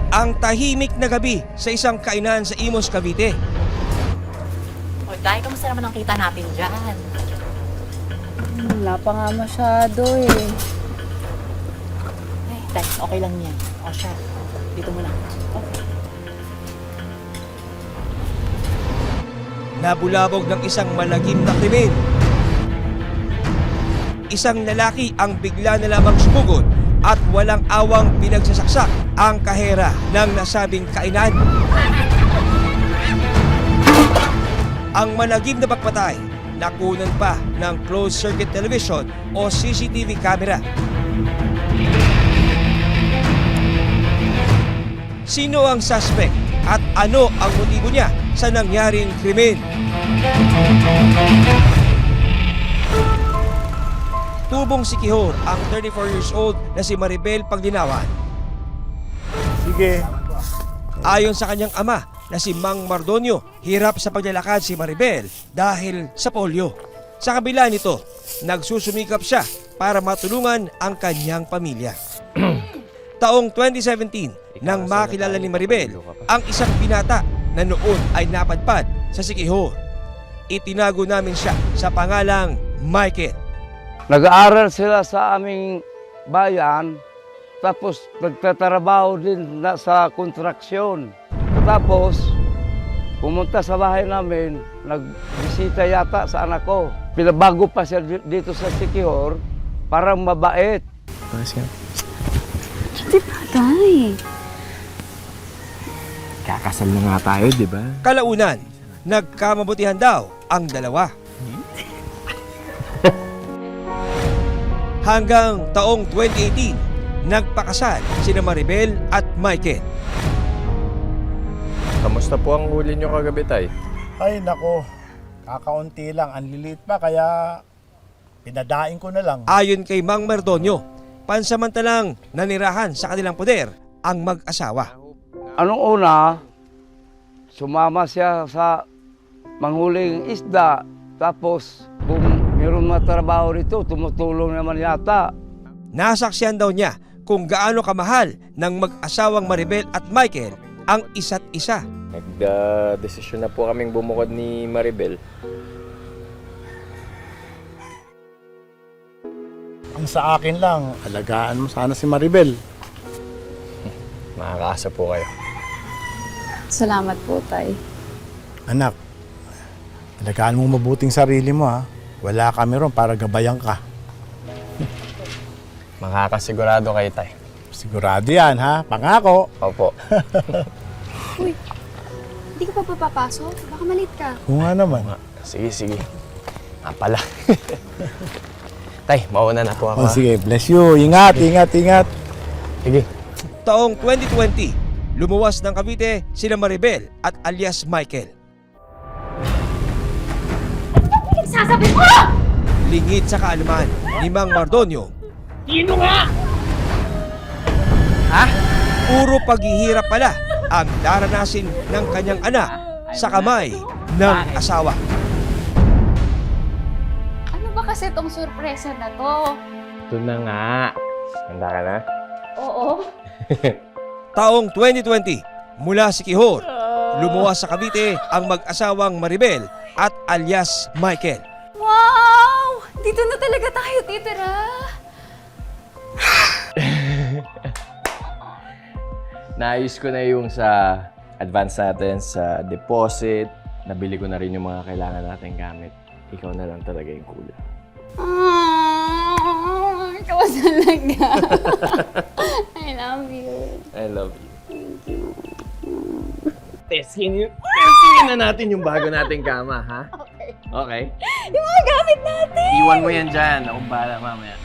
Ang tahimik na gabi sa isang kainan sa Imos, Cavite. O, Tay, kamusta naman ang kita natin dyan? Wala pa nga masyado eh. Ay, Tay, okay lang yan. O siya, dito mo lang. Okay. Nabulabog ng isang malagim na krimen. Isang lalaki ang bigla na lamang sumugod at walang awang pinagsasaksak ang kahera ng nasabing kainan. Ang malagim na pagpatay, nakunan pa ng closed-circuit television o CCTV camera. Sino ang suspect at ano ang motibo niya sa nangyaring krimen? Tubong sikihor ang 34 years old na si Maribel Pagdinawan. Sige. Ayon sa kanyang ama na si Mang Mardonio, hirap sa paglalakad si Maribel dahil sa polio. Sa kabila nito, nagsusumikap siya para matulungan ang kanyang pamilya. Taong 2017, nang makilala ni Maribel ang isang binata na noon ay napadpad sa sikihor. Itinago namin siya sa pangalang Michael. Nag-aaral sila sa aming bayan, tapos nagtatrabaho din sa kontraksyon. Tapos, pumunta sa bahay namin, nagbisita yata sa anak ko. Pinabago pa siya dito sa Sikihor, parang mabait. Di ba, Tay? Kakasal na nga tayo, di ba? Kalaunan, nagkamabutihan daw ang dalawa. Hanggang taong 2018, nagpakasal sina Maribel at Michael. Kamusta po ang huli nyo kagabi, Tay? Ay, nako. Kakaunti lang. Ang lilit pa, kaya pinadaing ko na lang. Ayon kay Mang Mardonio, pansamantalang nanirahan sa kanilang poder ang mag-asawa. Anong una, sumama siya sa manghuling isda, tapos kung mayroong matrabaho rito, tumutulong naman yata. Nasaksihan daw niya kung gaano kamahal ng mag-asawang Maribel at Michael ang isa't isa. Nagdesisyon na po kaming bumukod ni Maribel. Ang sa akin lang, alagaan mo sana si Maribel. Makakaasa po kayo. Salamat po, Tay. Anak, alagaan mo mabuting sarili mo ha. Wala kami ron para gabayan ka. Makakasigurado kayo, Tay. Sigurado yan ha, pangako. Opo. Uy, hindi ka pa papapasok? Baka malit ka. Kung nga naman. Sige, sige. Pala. Tay, mauna na po ako. Oh, sige, bless you. Ingat, ingat, ingat. Sige. Taong 2020, lumuwas ng Cavite sina Maribel at alias Michael. Sasabi mo! Lingid sa kaalaman ni Mang Mardonio. Sino nga? Ha? Puro paghihirap pala ang daranasin ng kanyang anak sa kamay ng asawa. Ano ba kasi tong sorpresa na to? Ito na nga. Handa ka na? Oo. Taong 2020, mula sa Sikihor, lumuwas sa Cavite ang mag-asawang Maribel at alias Michael. Wow! Dito na talaga tayo titira. Naayos ko na yung sa advance natin, sa deposit. Nabili ko na rin yung mga kailangan natin gamit. Ikaw na lang talaga yung kulang. Ikaw talaga. I love you. I love you. Thank you. Testingin na natin yung bago nating kama, ha? Okay. Okay? Yung mga gamit natin! Iwan mo yan dyan. Akong bahala mamaya.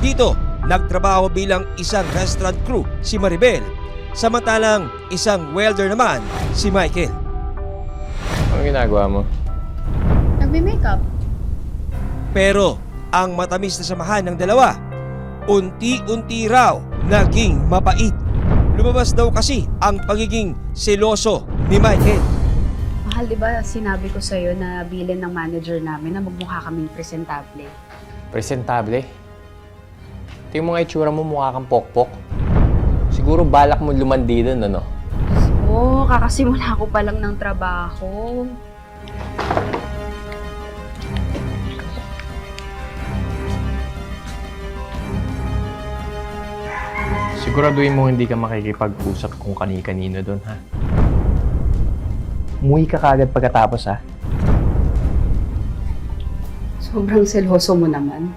Dito, nagtrabaho bilang isang restaurant crew si Maribel, samantalang isang welder naman si Michael. Anong ginagawa mo? Nagme-makeup. Pero ang matamis na samahan ng dalawa, unti-unti raw naging mapait. Lumabas daw kasi ang pagiging seloso ni Michael. Mahal, di ba sinabi ko sa'yo na bilin ng manager namin na magmukha kaming presentable? Presentable? Ito yung mga itsura mo, mukha kang pokpok. Siguro balak mo lumandi doon, ano? Oo, kakasimula ko pa lang ng trabaho. Siguraduhin mo hindi ka makikipag-usap kung kani-kanino doon, ha? Umuwi ka kagad pagkatapos, ha? Sobrang seloso mo naman.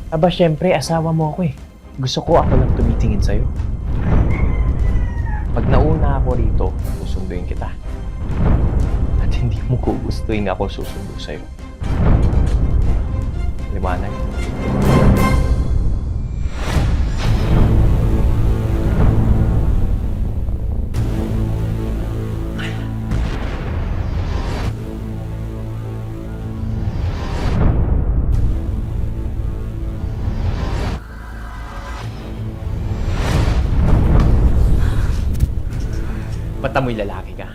Aba, syempre, asawa mo ako eh. Gusto ko ako lang tumitingin sa'yo. Pag nauna ako rito, susunduin kita. At hindi mo gugustuhin ako susundo sa'yo. Liwanag. Bata mo'y lalaki ka.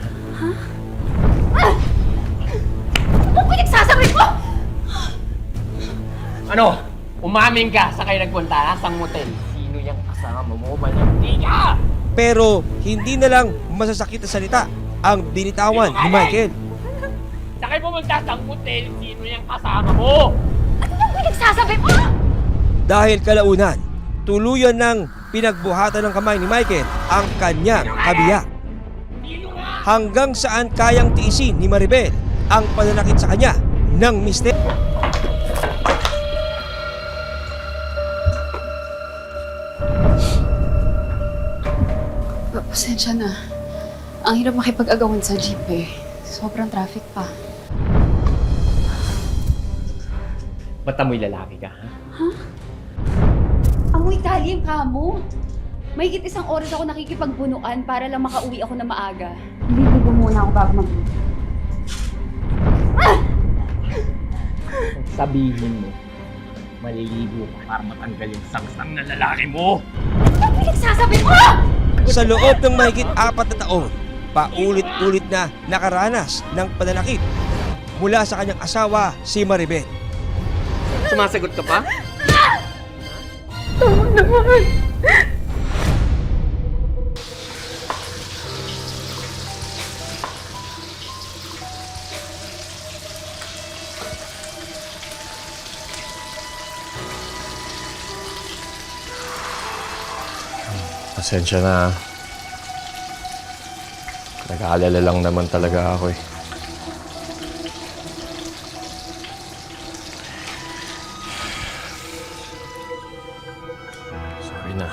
Ano pinagsasabi mo? Ano? Umamin ka sa kayo nagpunta sa motel. Sino yung kasama mo? Malamig ka! Pero hindi na lang masasakit na salita ang binitawan ni Michael. Sa kayo pumunta sa motel, sino yung kasama mo? Ano pinagsasabi mo? Dahil kalaunan, tuluyan ng pinagbuhatan ng kamay ni Michael ang kanyang kabiyak. Hanggang saan kayang tiisin ni Maribel ang pananakit sa kanya ng mister. Pasensya na. Ang hirap makipag-agawan sa jeep eh. Sobrang traffic pa. Bata mo'y lalaki ka, ha? Amoy talim ka mo. Mahigit 1 oras ako nakikipagbunuan para lang makauwi ako na maaga. Liligo muna ako bago mag Sabihin mo, maliligo ka para matanggal yung sangsang na lalaki mo. Ano pinagsasabi mo? Sa loob ng mahigit 4 na taon, paulit-ulit na nakaranas ng pananakit mula sa kanyang asawa si Maribel. Sumasagot ka pa? Pasensya na. Nag-aalala lang naman talaga ako eh. Sorry na.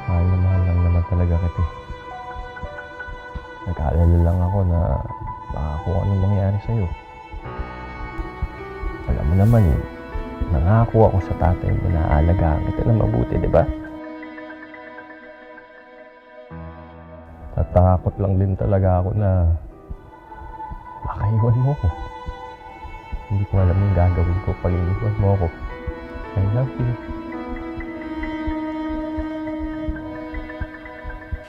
Mahal lang naman talaga kita. Nag-aalala lang ako na baka kung anong mangyari sa'yo. Alam mo naman eh, nangako ako sa tatay mo na aalagaan kita na mabuti, di ba? Tatakot lang din talaga ako na baka iwan mo ko. Hindi ko alam yung gagawin ko pag iniwan mo ako. I love you.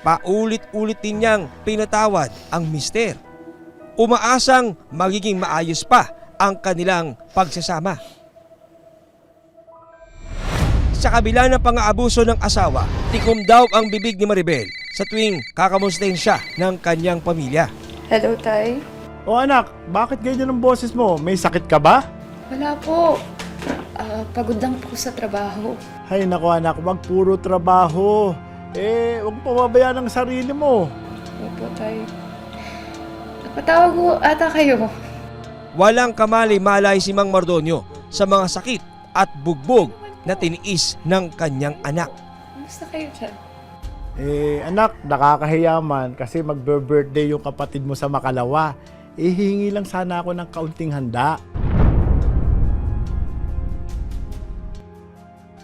Paulit-ulit din niyang pinatawad ang mister. Umaasang magiging maayos pa ang kanilang pagsasama. Sa kabila ng pang-aabuso ng asawa, tikom daw ang bibig ni Maribel sa tuwing kakamustahin siya ng kanyang pamilya. Hello, Tay. O anak, bakit ganyan ang boses mo? May sakit ka ba? Wala po. Pagod lang po sa trabaho. Hay nako anak, wag puro trabaho. Huwag pababayaan ang sarili mo. Opo, Tay. Napatawag ko ata kayo. Walang kamalay-malay si Mang Mardonio sa mga sakit at bugbog na tiniis ng kanyang anak. Kumusta kayo dyan? Anak, nakakahiyaman kasi magbe-birthday yung kapatid mo sa Makalawa. Hihingi lang sana ako ng kaunting handa.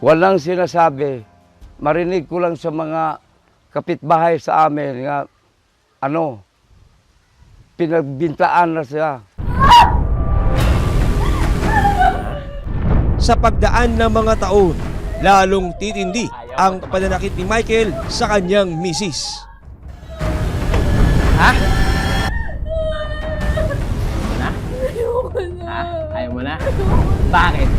Walang sinasabi. Marinig ko lang sa mga kapitbahay sa amin nga, pinagbintaan na siya. Sa pagdaan ng mga taon, lalong titindi ang pananakit ni Michael sa kanyang misis. Ha? Ayoko na. Ha? Ayaw mo na? Bakit?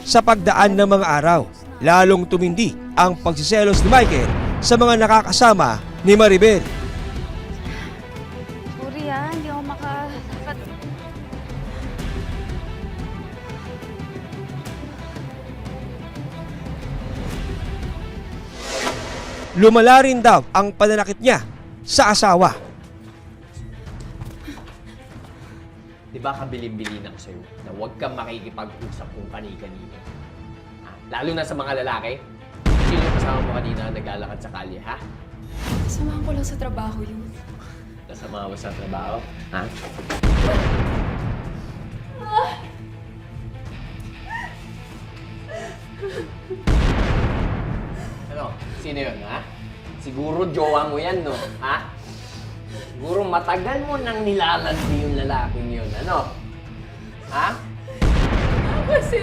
Sa pagdaan ng mga araw, lalong tumindi ang pagsiselos ni Michael sa mga nakakasama ni Maribel. Sorry hindi ako Lumala rin daw ang pananakit niya sa asawa. Di ba kabilin-bilin ako sa'yo na huwag kang makikipag-usap kung kani-kanino? Lalo na sa mga lalaki? Sino yung kasama mo kanina naglalakad sa kalye, ha? Samahan ko lang sa trabaho yun. Kasama mo sa trabaho? Ha? Ano? Sino yun, ha? Siguro jowa mo yan, no? Ha? Siguro matagal mo nang nilalandi yung lalaking yun, ano? Ha? Kasi...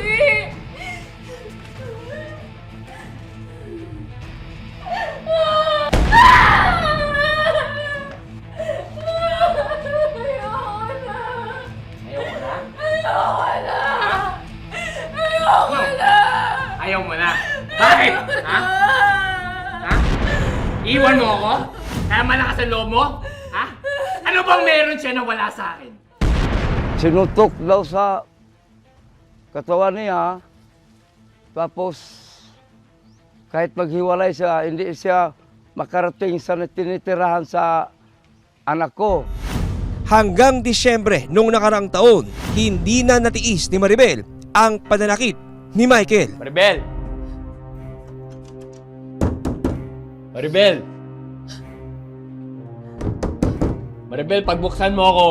Ayaw mo na! Bakit? Ha? Ha? Iwan mo ako? Kaya malakas ang loob mo? Ha? Ano bang meron siya na wala sa akin? Sinutok daw sa katawan niya. Tapos, kahit maghiwalay siya, hindi siya makarating sa tinitirahan sa anak ko. Hanggang Disyembre noong nakaraang taon, hindi na natiis ni Maribel ang pananakit ni Michael. Maribel! Maribel! Maribel, pagbuksan mo ako!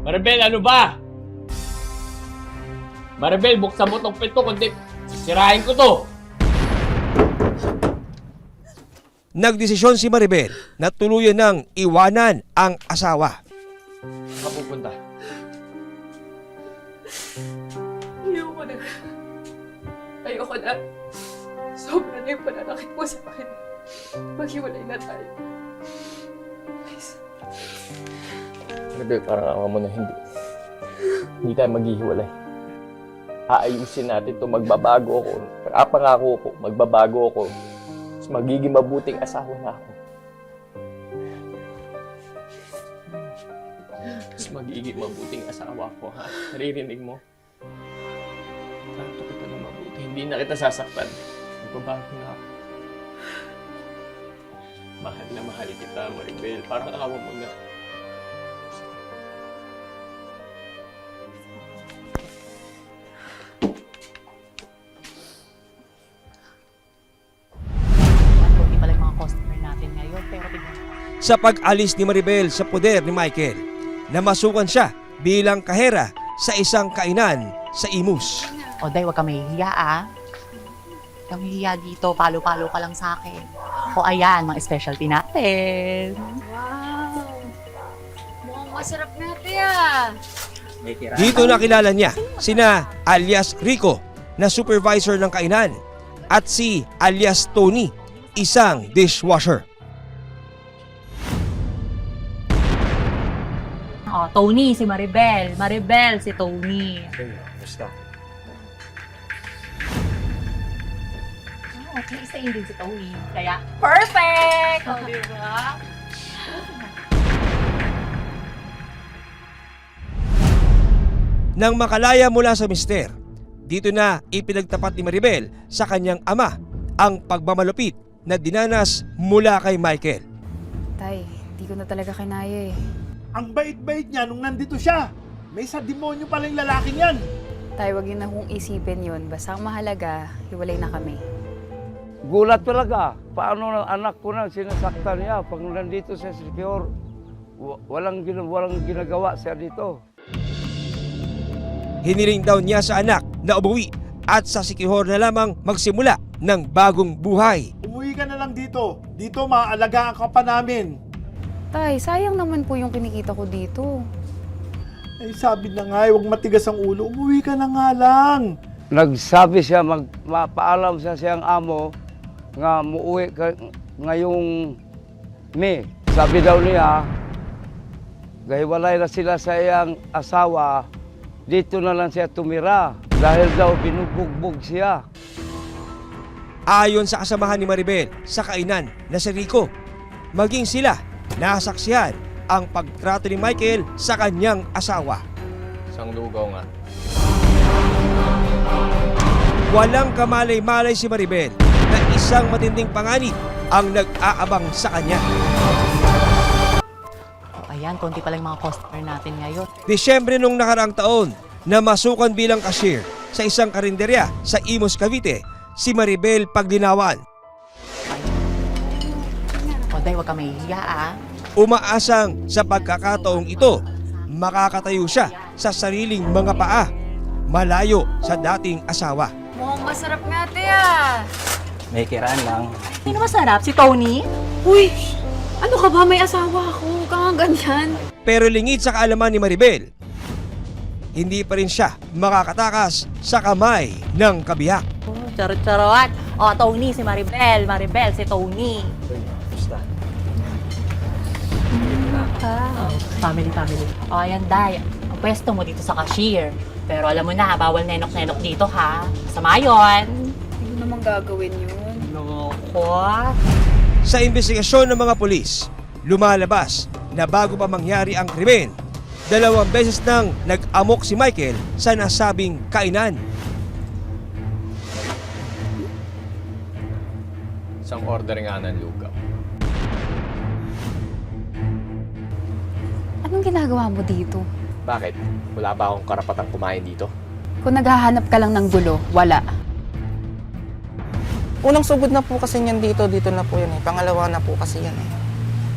Maribel, ano ba? Maribel, buksan mo tong pinto kundi sisirahin ko to! Nagdesisyon si Maribel na tuluyan ng iwanan ang asawa. Saan ka pupunta? Ayoko na. Ayoko na. Sobra na yung pananakit mo sa akin. Maghiwalay na tayo. Please. Maribel, parang ako mo na hindi. Hindi tayo maghihiwalay. Aayusin natin to, magbabago ako. Pangako ko, magbabago ako. Mas magiging mabuting asawa na ako. Mas magiging mabuting asawa ko, ha? Naririnig mo? Trato kita na mabuti. Hindi na kita sasaktan. Magbabago na ako. Mahal na mahal kita, Maribel. Parang awa mo na. Hindi pala yung mga customer natin ngayon, pero tignan mo. Sa pag-alis ni Maribel sa poder ni Michael, namasukan siya bilang kahera sa isang kainan sa Imus. O, Day, huwag ka mahihiya, Huwag kang mahihiya dito. Palo-palo ka lang sa akin. O, ayan, mga specialty natin. Wow! Mukhang masarap na ito Dito nakilala niya sina alias Rico na supervisor ng kainan at si alias Tony, isang dishwasher. O, Tony, si Maribel. Maribel, si Tony. Okay, isa din si Tony. Kaya, perfect! O, diba? Nang makalaya mula sa mister, dito na ipinagtapat ni Maribel sa kanyang ama ang pagmamalupit na dinanas mula kay Michael. Tay, di ko na talaga kinaya Ang bait-bait niya nung nandito siya. May sa demonyo pala yung lalaking yan. Tay, wag yun na kong isipin yun. Basta ang mahalaga, hiwalay na kami. Gulat talaga. Paano ang anak ko na sinasaktan niya pag nandito sa secure? Walang ginagawa siya dito. Hiniling daw niya sa anak na umuwi at sa Sikihor na lamang magsimula ng bagong buhay. Umuwi ka na lang dito. Dito maaalagaan ka pa namin. Tay, sayang naman po yung kinikita ko dito. Ay, sabi na nga, huwag matigas ang ulo. Umuwi ka na nga lang. Nagsabi siya, mapaalam sa siyang amo nga muuwi ka ngayong May. Sabi daw niya, gahiwalay na sila sa iyang asawa, dito na lang siya tumira dahil daw binubugbog siya. Ayon sa kasamahan ni Maribel sa kainan na si Rico, maging sila nasaksihan ang pagtrato ni Michael sa kanyang asawa. Isang lugaw nga. Walang kamalay-malay si Maribel na isang matinding panganib ang nag-aabang sa kanya. O ayan, konti pa lang mga customer natin ngayon. Desyembre nung nakaraang taon, namasukan bilang cashier sa isang karinderya sa Imus, Cavite, si Maribel Paglinawan. O day, huwag ka mahihiya ah. Umaasang sa pagkakataong ito, makakatayo siya sa sariling mga paa, malayo sa dating asawa. Mukhang masarap nga, Tia. May kiraan lang. Sino masarap? Si Tony? Uy, ano ka ba? May asawa ako. Huwag kang ganyan. Pero lingid sa kaalaman ni Maribel, hindi pa rin siya makakatakas sa kamay ng kabiyak. Oh, charot-charot. O, Tony, si Maribel. Maribel, si Tony. Family. O, ayan, Day. Ang pwesto mo dito sa cashier. Pero alam mo na, bawal nenok-nenok dito, ha? Masama yun. Hindi naman gagawin yun. Loko. Sa investigasyon ng mga pulis, lumalabas na bago pa mangyari ang krimen, 2 beses nang nag-amok si Michael sa nasabing kainan. Isang order nga ng lugaw. Anong ginagawa mo dito? Bakit? Wala ba akong karapatang kumain dito? Kung naghahanap ka lang ng gulo, wala. Unang sugod na po kasi niyan dito na po yan eh. Pangalawa na po kasi yan eh.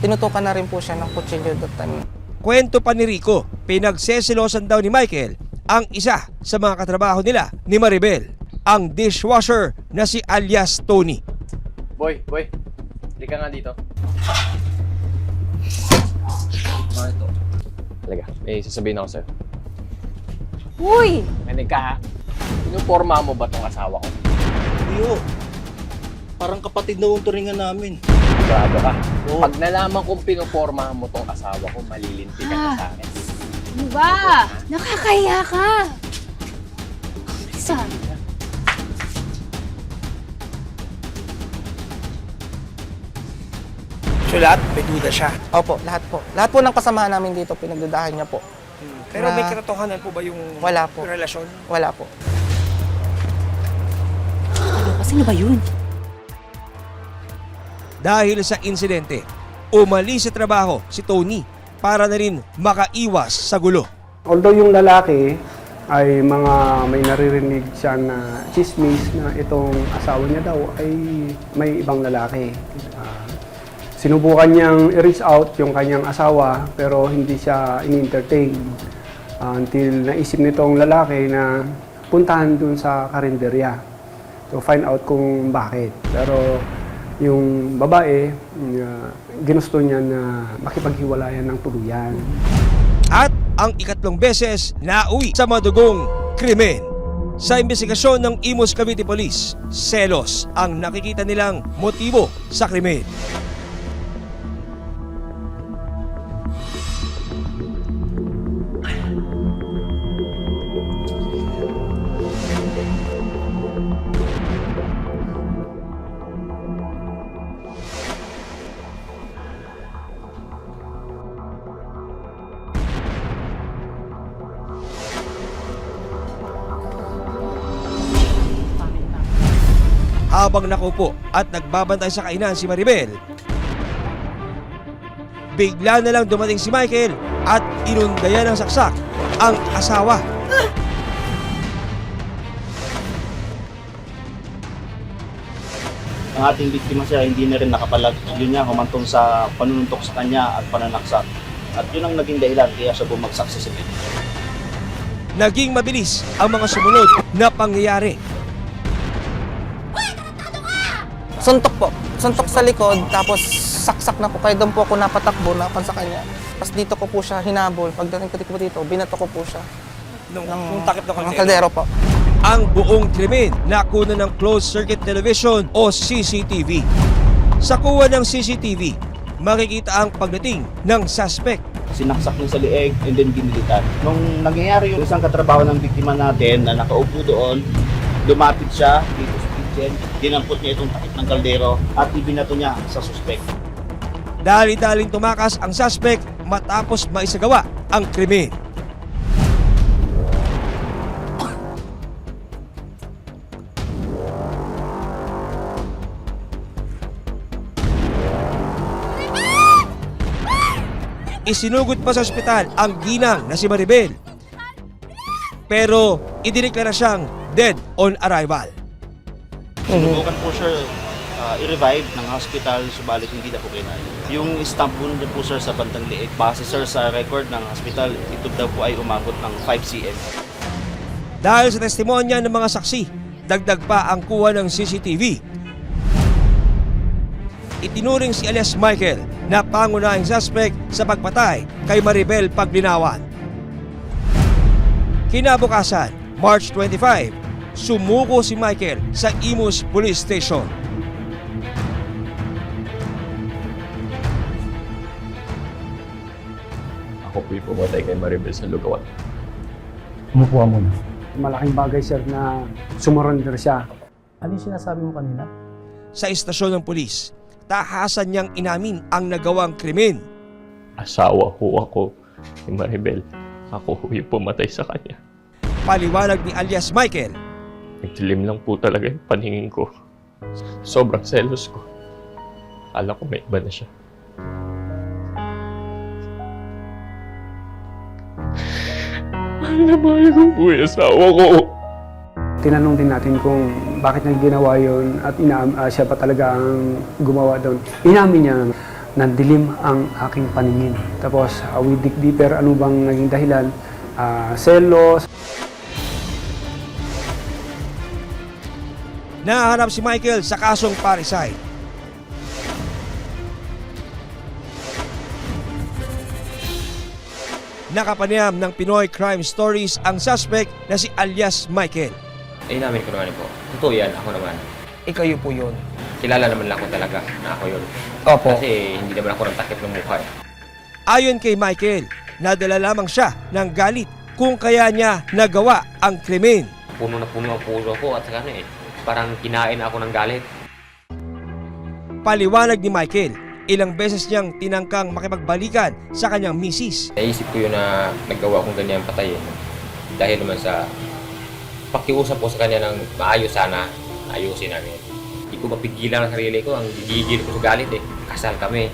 Tinutukan na rin po siya ng kutsilyo that time. Kwento pa ni Rico, pinagsesilosan daw ni Michael ang isa sa mga katrabaho nila ni Maribel, ang dishwasher na si alias Tony. Boy, hindi ka nga dito. Talaga, may sasabihin ako sa'yo. Uy! Manig ka ha? Pinuporma mo ba tong asawa ko? Iyo, parang kapatid na yung turingan namin. Sigurado ka? Pag nalaman kong pinuporma mo tong asawa ko, malilinti ka na sa akin. Ano ba? Nakakahiya ka! Isa. So lahat, may duda siya. Opo, lahat po. Lahat po ng kasamahan namin dito, pinagdudahan niya po. Pero may Na- katotohanan po ba yung Wala po. relasyon? Wala po. Sino ba yun? Dahil sa insidente, umalis sa trabaho si Tony para na rin makaiwas sa gulo. Although yung lalaki ay may naririnig siya na chismis na itong asawa niya daw ay may ibang lalaki. Sinubukan niyang i-reach out yung kanyang asawa pero hindi siya in-entertain until naisip nitong lalaki na puntahan dun sa karinderya to find out kung bakit. Pero yung babae, ginusto niya na makipaghiwalayan ng tuluyan. At ang ikatlong beses nauwi sa madugong krimen. Sa investigasyon ng Imus Cavite Police, selos ang nakikita nilang motibo sa krimen. Habang nakupo at nagbabantay sa kainan si Maribel, bigla na lang dumating si Michael at inundayan ng saksak ang asawa. Ang ating biktima siya hindi na rin nakapalag. Yun niya humantong sa panununtok sa kanya at pananaksak. At yun ang naging dahilan kaya siya bumagsak sa sipit. Naging mabilis ang mga sumunod na pangyayari. Suntok po. Suntok sa likod, tapos saksak na po. Kaya doon po ako napatakbo, napan sa kanya. Tapos dito ko po siya hinabol. Pagdating ko dito, binato ko po siya. Nung takip ng Kaldero po. Ang buong krimen nakuna ng closed circuit television o CCTV. Sa kuha ng CCTV, makikita ang pagdating ng suspect. Sinaksak niya sa lieg and then ginilitan. Nung nangyayari yung isang katrabaho ng biktima natin na nakaupo doon, lumapit siya dito sa kitchen, dinampot niya itong takip ng kaldero at ibinato niya sa suspect. Dali-daling tumakas ang suspect matapos maisagawa ang krimen. Isinugod pa sa ospital ang ginang na si Maribel. Pero idineklara siyang dead on arrival. Sinubukan po siya i-revive ng hospital, subalit hindi na po kinaya. Yung stamp wound niya po sir sa bandang liig, base sir sa record ng hospital, ito daw po ay umabot ng 5 cm. Dahil sa testimonya ng mga saksi, dagdag pa ang kuha ng CCTV. Itinuring si alias Michael na pangunahing suspect sa pagpatay kay Maribel Paglinawan. Kinabukasan, March 25, sumuko si Michael sa Imus Police Station. Ako po'y pumatay kay Maribel sa lugawan. Umupo muna. Malaking bagay sir na sumurrender siya. Ano yung sinasabi mo kanina? Sa istasyon ng pulis, tahasan niyang inamin ang nagawang krimen. Asawa ho ako ni Maribel. Ako ho yung pumatay sa kanya. Paliwanag ni alias Michael, Nagdilim lang po talaga yung paningin ko. Sobrang selos ko. Akala ko may iba na siya. Mahal ko po yung asawa ko. Tinanong din natin kung bakit niya ginawa yun at siya pa talaga ang gumawa doon. Inamin niya na dilim ang aking paningin. Tapos, we dig deeper, ano bang naging dahilan? Selos. nahaharap si Michael sa kasong parricide. Nakapanayam ng Pinoy Crime Stories ang suspect na si alias Michael. Ay namin ko naman po. Totoo yan, ako naman. Ikaw yun po yun. Kilala naman lang ko talaga na ako yun. Opo. Kasi hindi naman ako ng takip ng mukha eh. Ayon kay Michael, nadala lamang siya ng galit kung kaya niya nagawa ang krimen. Puno na puno ang puso ko at saka parang kinain ako ng galit. Paliwanag ni Michael, ilang beses niyang tinangkang makipagbalikan sa kanyang misis. Naisip ko yun na naggawa akong ganyan patay dahil naman sa pakiusap ko sa kanya ng maayos sana, ayusin namin. Hindi ko mapigilan ang sarili ko, ang gigigil ko sa galit eh. Kasal kami.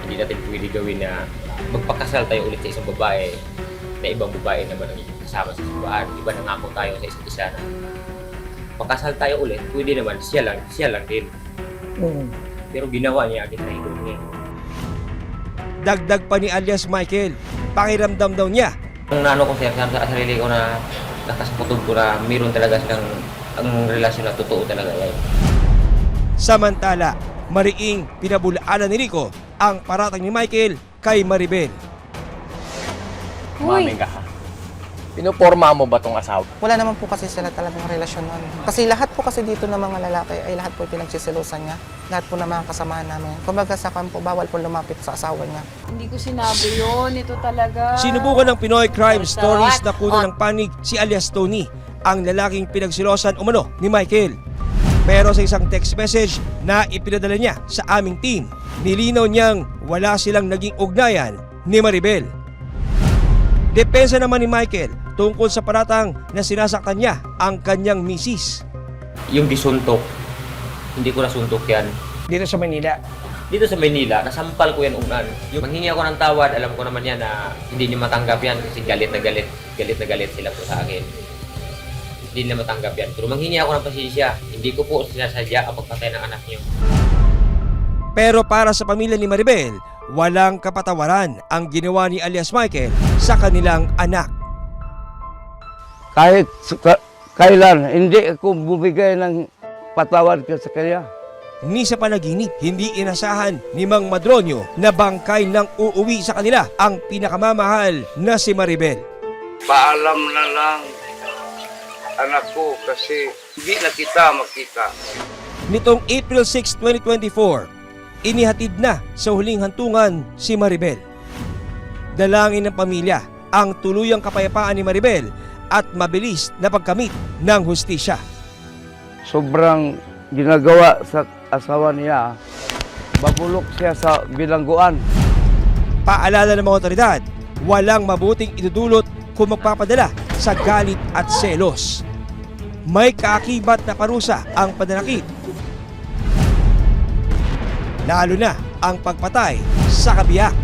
Hindi natin pwede gawin na magpakasal tayo ulit sa isang babae na ibang babae naman ang kasama sa simbahan. Iba nangako tayo sa isa't isa na pakasal tayo ulit, pwede naman siya lang din. Pero ginawa niya agad na niya. Dagdag pa ni alias Michael, pakiramdam daw niya. Ang nano ko sa sarili ko na nakasaputod ko na mayroon talaga silang ang relasyon na totoo talaga yan. Samantala, mariing pinabulaanan ni Rico ang paratang ni Michael kay Maribel. Uy, Mami ka ha? Pinuporma mo ba tong asawa? Wala naman po kasi sila talagang relasyon nun. Kasi lahat po kasi dito ng mga lalaki ay lahat po pinagsisilusan niya. Lahat po ng mga kasamahan namin. Kumbaga sa kampo, bawal po lumapit sa asawa niya. hindi ko sinabi yun. Ito talaga. Sinubukan ng Pinoy Crime Stories na kuno ng panig si alias Tony, ang lalaking pinagsilosan umano ni Michael. Pero sa isang text message na ipinadala niya sa aming team, nilinaw niyang wala silang naging ugnayan ni Maribel. Depensa naman ni Michael tungkol sa paratang na sinasaktan niya ang kanyang misis. Yung disuntok, hindi ko nasuntok yan. Dito sa Manila. Dito sa Maynila, nasampal ko yan unan. Yung manghingi ako ng tawad, alam ko naman yan na hindi niyo matanggap yan kasi galit na galit sila po sa akin. Hindi nila matanggap yan. Pero manghingi ako ng pasensya, hindi ko po sinasadya ang pagpatay ng anak niyo. Pero para sa pamilya ni Maribel, walang kapatawaran ang ginawa ni alias Michael sa kanilang anak. Kahit kailan, hindi ako bumigay ng patawad ka sa kanya. ni sa panaginip. Hindi inasahan ni Mang Madronio na bangkay nang uuwi sa kanila ang pinakamamahal na si Maribel. Paalam na lang, anak ko, kasi hindi na kita makita. Nitong April 6, 2024, inihatid na sa huling hantungan si Maribel. Dalangin ng pamilya ang tuluyang kapayapaan ni Maribel at mabilis na pagkamit ng hustisya. Sobrang ginagawa sa asawa niya, babulok siya sa bilangguan. Paalala ng mga otoridad, walang mabuting idudulot kung magpapadala sa galit at selos. May kaakibat na parusa ang pananakit, lalo na ang pagpatay sa kabiyak.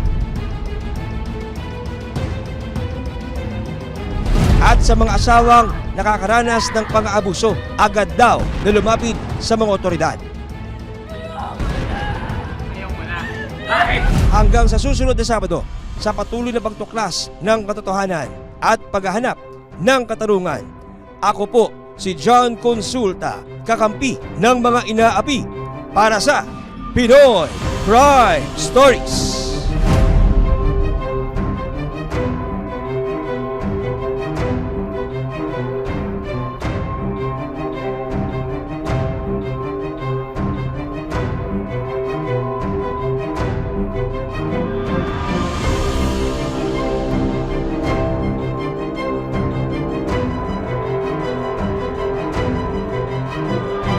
At sa mga asawang nakakaranas ng pang-aabuso, agad daw na lumapit sa mga otoridad. Hanggang sa susunod na Sabado, sa patuloy na pagtuklas ng katotohanan at paghahanap ng katarungan, ako po si John Consulta, kakampi ng mga inaapi para sa Pinoy Crime Stories.